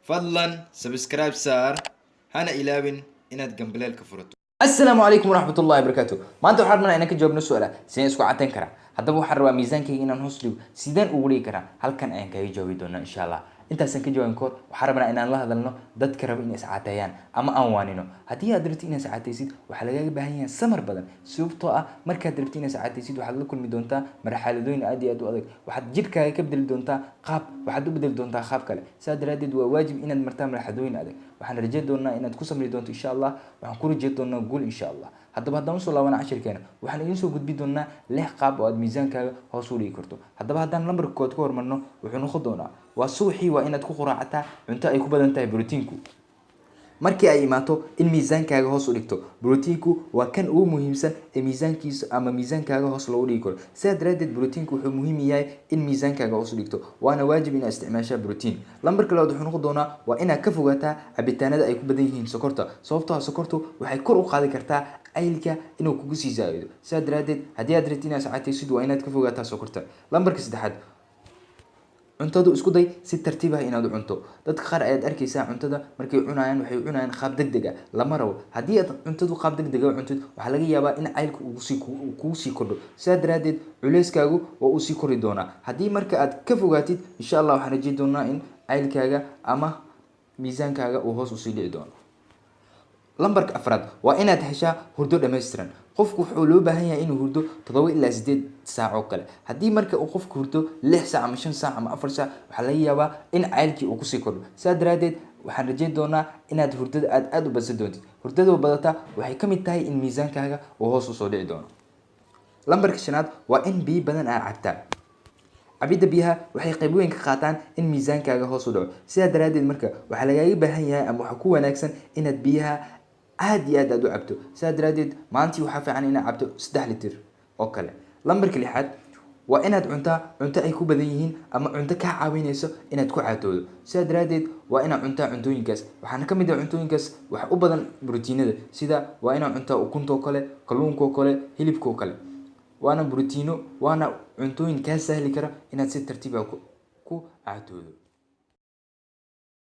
fadlan subscribe saar hana ilaawin inaad gambaleelka furato. السلام عليكم ورحمة الله وبركاته. ما أنت وحرمنا إنك جاوبنا السؤال سين اسكو عتين كرا هذا هو حروا ميزان كي إننا نوصلوا سيدان أولي كرا هل كان إنك يجاوب دونا إن شاء الله أنت سنك جاوب كور وحرمنا إن الله هذا لنا ضد كرا إن ساعتين أما أوانينه هدي أدرتي إن ساعتين سيد وحلاقي بهاي سمر بدن سوب طاقة مركز درتي إن ساعتين سيد وحد لكل مدونتا مرحلة دوين أدي أدو أدك وحد جيب كبدل دونتا قاب وحد بدل دونتا خاب كله ساد ردد وواجب إن المرتام مرحلة دوين أدك وحن رجال دونا إن تكون سمري دونت إن شاء الله وحن كل جد دونا نقول إن شاء الله haddaba soo laaban 10 keena waxaan idin soo gudbi doonaa lix qaab oo aad miisaankaaga hoos u dhigi karto haddaan lambarka kood ka hormarno wuxuu noqon doonaa waa suuxii waa inaad ku quraacataa cunto ay ku badan tahay borotiinku markii ay imaato in miisaankaaga hoos u dhigto borotiinku waa kan ugu muhiimsan ee miisaankiisa ama miisaankaaga hoos loo dhigi karo sidaa daraadeed borotiinku wuxuu muhiim yahay in miisaankaaga hoos u dhigto waana waajib inaad isticmaashaa borotiin lambarka labaad wuxuu noqon doonaa waa inaad ka fogaataa cabitaanada ay ku badan yihiin sokorta sababtoo ah sokortu waxay kor u qaadi kartaa ayilka inuu kugu sii zaa'ido sidaa daraadeed haddii aad rabtid inaad saacataysid waa inaad ka fogaataa sokorta lambarka saddexaad cuntadu isku day si tartiib ah inaad u cunto dadka qaar ayaad arkaysaa cuntada markay cunayaan waxay cunayaan qaab degdeg ah lama rabo haddii aad cuntadu qaab degdeg ah u cuntid waxaa laga yaabaa in caylka kugu sii kordho sidaa daraadeed culeyskaagu waa uu sii kori doonaa haddii marka aad ka fogaatid insha allah waxaan rajeyn doonaa in caylkaaga ama miisaankaaga uu hoos usii dhici doono lambarka afraad waa inaad heshaa hurdo dhammaystiran qofku wuxuu loo baahan yahay inuu hurdo 7 ilaa 8 saac oo kale haddii marka uu qofku hurdo 6 saac ama 5 saac ama 4 saac waxaa laga yaabaa in caylkii uu kusii kordho sidaa daraadeed waxaan rajeyn doonaa inaad hurdada aad u badsan doontid hurdada badata waxay ka mid tahay in miisaankaaga uu hoos usoo dhici doono lambarka shanaad waa in biyo badan aad cabtaa cabida biyaha waxay qayb weyn ka qaataan in miisaankaaga hoos u dhaco sidaa daraadeed marka waxaa lagaaga baahan yahay ama waxa ku wanaagsan inaad biyaha aad iyo aad u cabto sidaa daraadeed maalintii waxaa fiican inaad cabto 3 litir oo kale lambarka lixaad waa inaad cunto ay ku badan yihiin ama cunto kaa caawinayso inaad ku caatoodo sidaa daraadeed waa inaad cuntaa cuntooyinkaas waxaana ka mid ah cuntooyinkaas wax u badan borotiinada sida waa inaad cuntaa ukunta oo kale kalluunka oo kale hilibka oo kale waana borotiino waana cuntooyin kaa sahli kara inaad si tartiib ah ku caatoodo